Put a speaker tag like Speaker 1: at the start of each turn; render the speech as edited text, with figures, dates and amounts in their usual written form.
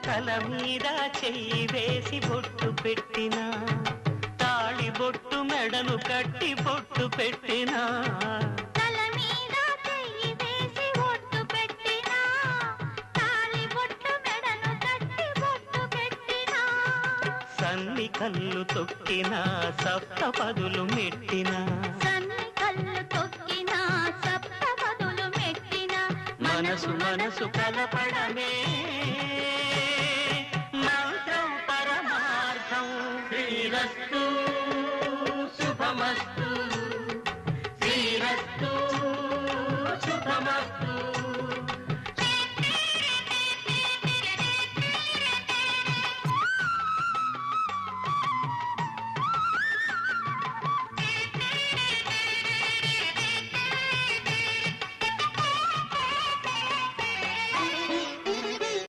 Speaker 1: తల మీద చెయ్యి వేసి బొట్టు పెట్టినా తాళి బొట్టు మెడను కట్టి బొట్టు పెట్టినా
Speaker 2: తల మీద చెయ్యి వేసి బొట్టు పెట్టినా తాళి బొట్టు మెడను కట్టి బొట్టు పెట్టినా
Speaker 1: సన్ని కళ్ళు తొక్కినా సప్తపదులు మెట్టినా
Speaker 2: సన్ని కళ్ళు తొక్కినా సప్తపదులు మెట్టినా
Speaker 1: మనసు మనసు కలపడమే